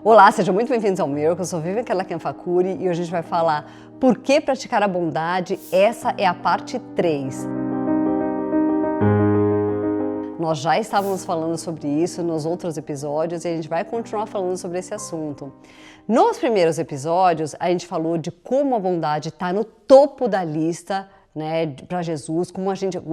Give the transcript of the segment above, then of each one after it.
Olá, sejam muito bem-vindos ao Miracle, eu sou Vivian Fakuri e hoje a gente vai falar por que praticar a bondade. Essa é a parte 3. Nós já estávamos falando sobre isso nos outros episódios e a gente vai continuar falando sobre esse assunto. Nos primeiros episódios, a gente falou de como a bondade está no topo da lista, né, para Jesus, como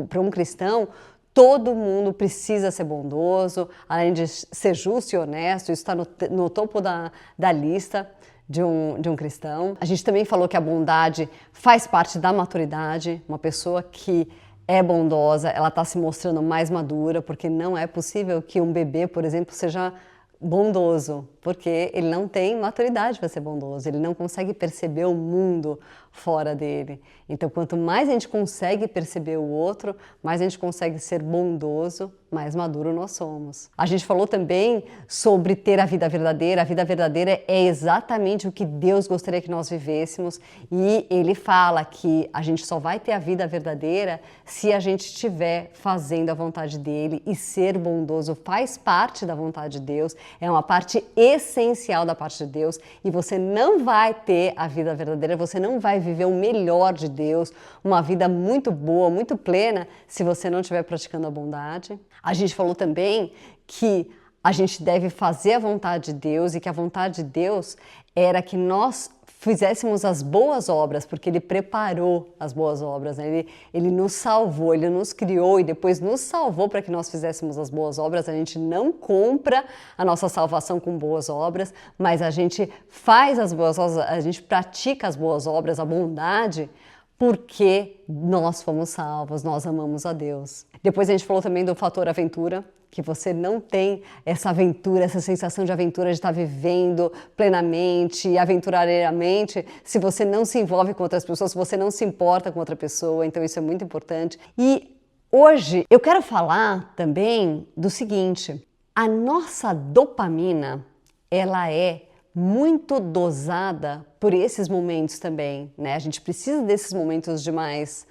para um cristão, todo mundo precisa ser bondoso, além de ser justo e honesto, isso está no topo da lista de um cristão. A gente também falou que a bondade faz parte da maturidade, uma pessoa que é bondosa, ela está se mostrando mais madura, porque não é possível que um bebê, por exemplo, seja bondoso, porque ele não tem maturidade para ser bondoso, ele não consegue perceber o mundo fora dele. Então, quanto mais a gente consegue perceber o outro, mais a gente consegue ser bondoso, mais maduro nós somos. A gente falou também sobre ter a vida verdadeira. A vida verdadeira é exatamente o que Deus gostaria que nós vivêssemos, e Ele fala que a gente só vai ter a vida verdadeira se a gente estiver fazendo a vontade dEle, e ser bondoso faz parte da vontade de Deus, é uma parte essencial da parte de Deus, e você não vai ter a vida verdadeira, você não vai viver o melhor de Deus, uma vida muito boa, muito plena, se você não estiver praticando a bondade. A gente falou também que a gente deve fazer a vontade de Deus e que a vontade de Deus era que nós fizéssemos as boas obras, porque Ele preparou as boas obras, né? Ele nos salvou, Ele nos criou e depois nos salvou para que nós fizéssemos as boas obras. A gente não compra a nossa salvação com boas obras, mas a gente faz as boas obras, a gente pratica as boas obras, a bondade, porque nós fomos salvos, nós amamos a Deus. Depois a gente falou também do fator aventura, que você não tem essa aventura, essa sensação de aventura, de estar vivendo plenamente, aventurariamente, se você não se envolve com outras pessoas, se você não se importa com outra pessoa. Então isso é muito importante. E hoje eu quero falar também do seguinte: a nossa dopamina, ela é muito dosada por esses momentos também, né? A gente precisa desses momentos de mais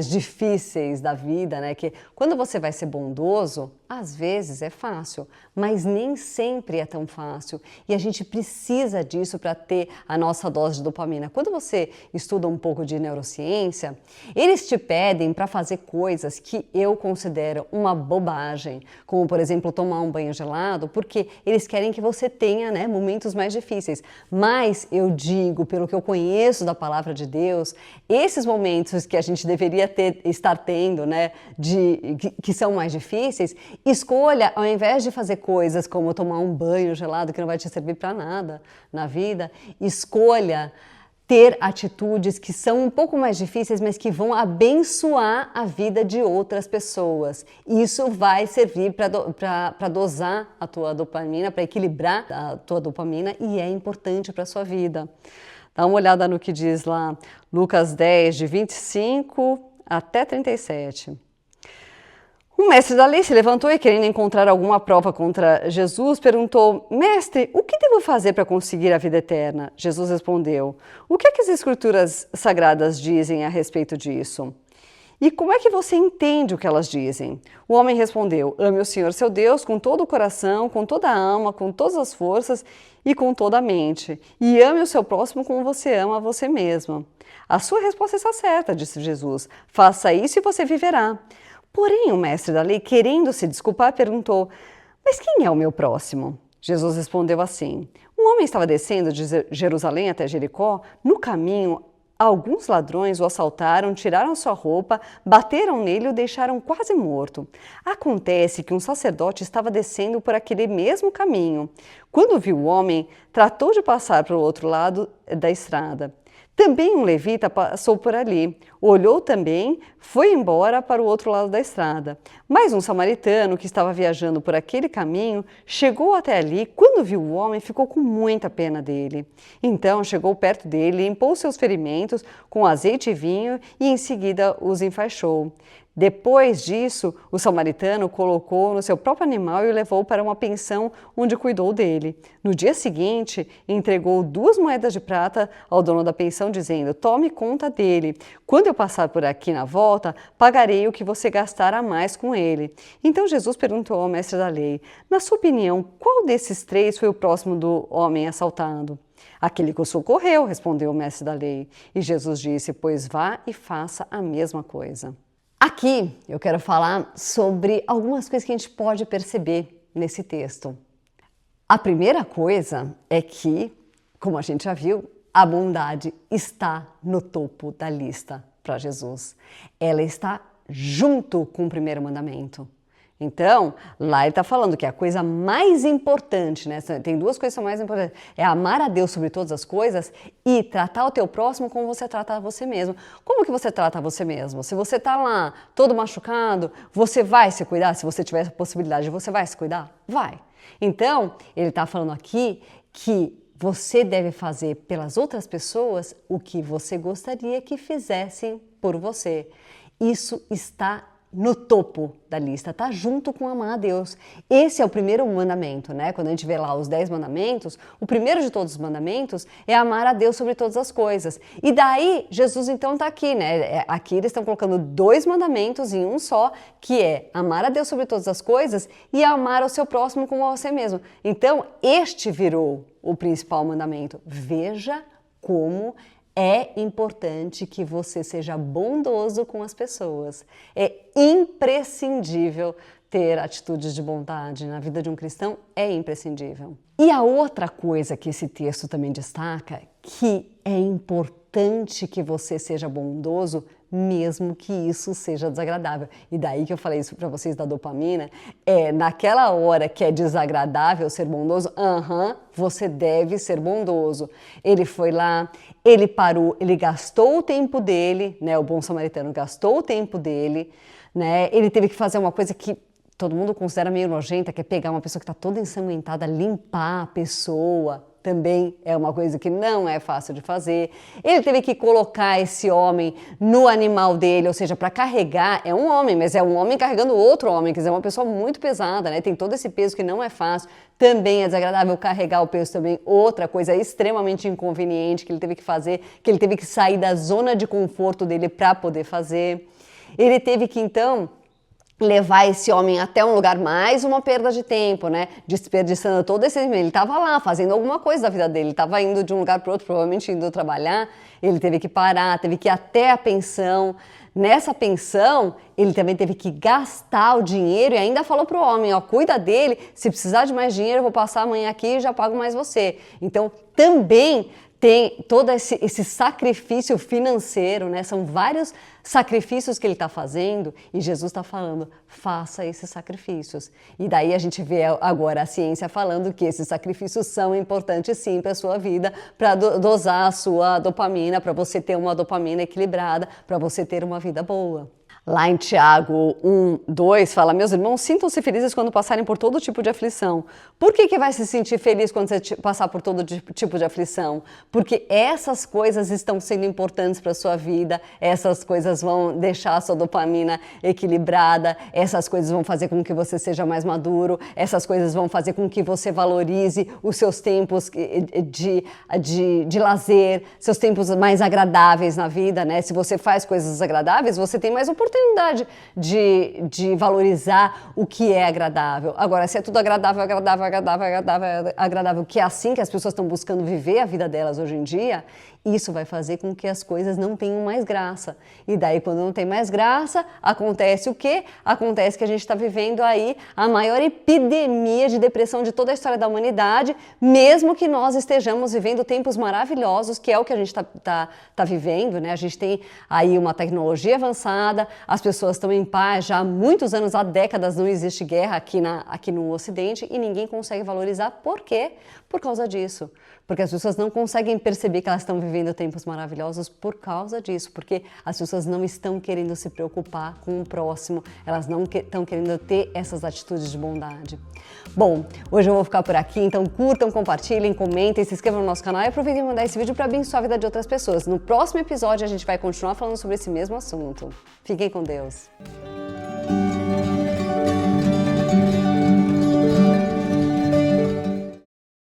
difíceis da vida, né? Que quando você vai ser bondoso, às vezes é fácil, mas nem sempre é tão fácil. E a gente precisa disso para ter a nossa dose de dopamina. Quando você estuda um pouco de neurociência, eles te pedem para fazer coisas que eu considero uma bobagem, como, por exemplo, tomar um banho gelado, porque eles querem que você tenha, né, momentos mais difíceis. Mas eu digo, pelo que eu conheço da palavra de Deus, esses momentos que a gente deveria estar tendo, né, que são mais difíceis, escolha, ao invés de fazer coisas como tomar um banho gelado que não vai te servir para nada na vida, escolha ter atitudes que são um pouco mais difíceis, mas que vão abençoar a vida de outras pessoas. Isso vai servir para dosar a tua dopamina, para equilibrar a tua dopamina, e é importante para a sua vida. Dá uma olhada no que diz lá Lucas 10, de 25 até 37. Um mestre da lei se levantou e, querendo encontrar alguma prova contra Jesus, perguntou: Mestre, o que devo fazer para conseguir a vida eterna? Jesus respondeu: O que é que as escrituras sagradas dizem a respeito disso? E como é que você entende o que elas dizem? O homem respondeu: Ame o Senhor seu Deus com todo o coração, com toda a alma, com todas as forças e com toda a mente. E ame o seu próximo como você ama a você mesmo. A sua resposta está certa, disse Jesus. Faça isso e você viverá. Porém, o mestre da lei, querendo se desculpar, perguntou: Mas quem é o meu próximo? Jesus respondeu assim: Um homem estava descendo de Jerusalém até Jericó. No caminho, alguns ladrões o assaltaram, tiraram sua roupa, bateram nele e o deixaram quase morto. Acontece que um sacerdote estava descendo por aquele mesmo caminho. Quando viu o homem, tratou de passar para o outro lado da estrada. Também um levita passou por ali, olhou também, foi embora para o outro lado da estrada. Mas um samaritano que estava viajando por aquele caminho chegou até ali. Quando viu o homem, ficou com muita pena dele. Então chegou perto dele, limpou seus ferimentos com azeite e vinho e em seguida os enfaixou. Depois disso, o samaritano colocou no seu próprio animal e o levou para uma pensão onde cuidou dele. No dia seguinte, entregou 2 moedas de prata ao dono da pensão, dizendo: tome conta dele. Quando eu passar por aqui na volta, pagarei o que você gastar a mais com ele. Então Jesus perguntou ao mestre da lei: na sua opinião, qual desses 3 foi o próximo do homem assaltado? Aquele que o socorreu, respondeu o mestre da lei. E Jesus disse: pois vá e faça a mesma coisa. Aqui eu quero falar sobre algumas coisas que a gente pode perceber nesse texto. A primeira coisa é que, como a gente já viu, a bondade está no topo da lista para Jesus. Ela está junto com o primeiro mandamento. Então, lá ele está falando que a coisa mais importante, né? Tem 2 coisas que são mais importantes. É amar a Deus sobre todas as coisas e tratar o teu próximo como você trata a você mesmo. Como que você trata a você mesmo? Se você está lá todo machucado, você vai se cuidar? Se você tiver a possibilidade, você vai se cuidar? Vai. Então, ele está falando aqui que você deve fazer pelas outras pessoas o que você gostaria que fizessem por você. Isso está no topo da lista, tá junto com amar a Deus. Esse é o primeiro mandamento, né? Quando a gente vê lá os 10 mandamentos, o primeiro de todos os mandamentos é amar a Deus sobre todas as coisas. E daí, Jesus então tá aqui, né? Aqui eles estão colocando 2 mandamentos em um só, que é amar a Deus sobre todas as coisas e amar o seu próximo como a você mesmo. Então, este virou o principal mandamento. Veja como é importante que você seja bondoso com as pessoas. É imprescindível ter atitudes de bondade na vida de um cristão, é imprescindível. E a outra coisa que esse texto também destaca, que é importante que você seja bondoso, mesmo que isso seja desagradável. E daí que eu falei isso para vocês da dopamina, naquela hora que é desagradável ser bondoso, você deve ser bondoso. Ele foi lá, ele parou, ele gastou o tempo dele, né? O bom samaritano gastou o tempo dele, né? Ele teve que fazer uma coisa que todo mundo considera meio nojenta, que é pegar uma pessoa que está toda ensanguentada, limpar a pessoa. Também é uma coisa que não é fácil de fazer. Ele teve que colocar esse homem no animal dele, ou seja, para carregar, é um homem, mas é um homem carregando outro homem, quer dizer, é uma pessoa muito pesada, né? Tem todo esse peso que não é fácil, também é desagradável carregar o peso também. Outra coisa extremamente inconveniente que ele teve que fazer, que ele teve que sair da zona de conforto dele para poder fazer. Ele teve que, então, levar esse homem até um lugar, mais uma perda de tempo, né? Desperdiçando todo esse tempo. Ele estava lá fazendo alguma coisa da vida dele, ele estava indo de um lugar para outro, provavelmente indo trabalhar, ele teve que parar, teve que ir até a pensão. Nessa pensão, ele também teve que gastar o dinheiro e ainda falou pro homem, ó, cuida dele, se precisar de mais dinheiro, eu vou passar amanhã aqui e já pago mais você. Então, também tem todo esse sacrifício financeiro, né? São vários sacrifícios que ele está fazendo e Jesus está falando, faça esses sacrifícios. E daí a gente vê agora a ciência falando que esses sacrifícios são importantes sim para a sua vida, para dosar a sua dopamina, para você ter uma dopamina equilibrada, para você ter uma vida boa. Lá em Tiago 1:2 fala, meus irmãos, sintam-se felizes quando passarem por todo tipo de aflição. Por que vai se sentir feliz quando você passar por todo tipo de aflição? Porque essas coisas estão sendo importantes para a sua vida, essas coisas vão deixar a sua dopamina equilibrada, essas coisas vão fazer com que você seja mais maduro, essas coisas vão fazer com que você valorize os seus tempos de lazer, seus tempos mais agradáveis na vida, né? Se você faz coisas agradáveis, você tem mais oportunidade de valorizar o que é agradável. Agora, se é tudo agradável, que é assim que as pessoas estão buscando viver a vida delas hoje em dia, isso vai fazer com que as coisas não tenham mais graça. E daí, quando não tem mais graça, acontece o quê? Acontece que a gente está vivendo aí a maior epidemia de depressão de toda a história da humanidade, mesmo que nós estejamos vivendo tempos maravilhosos, que é o que a gente tá vivendo, né? A gente tem aí uma tecnologia avançada, as pessoas estão em paz já há muitos anos, há décadas não existe guerra aqui no Ocidente e ninguém consegue valorizar. Por quê? Por causa disso. Porque as pessoas não conseguem perceber que elas estão vivendo tempos maravilhosos por causa disso, porque as pessoas não estão querendo se preocupar com o próximo, elas não estão querendo ter essas atitudes de bondade. Bom, hoje eu vou ficar por aqui, então curtam, compartilhem, comentem, se inscrevam no nosso canal e aproveitem para mandar esse vídeo para abençoar a vida de outras pessoas. No próximo episódio a gente vai continuar falando sobre esse mesmo assunto. Fiquem com Deus! Tchau!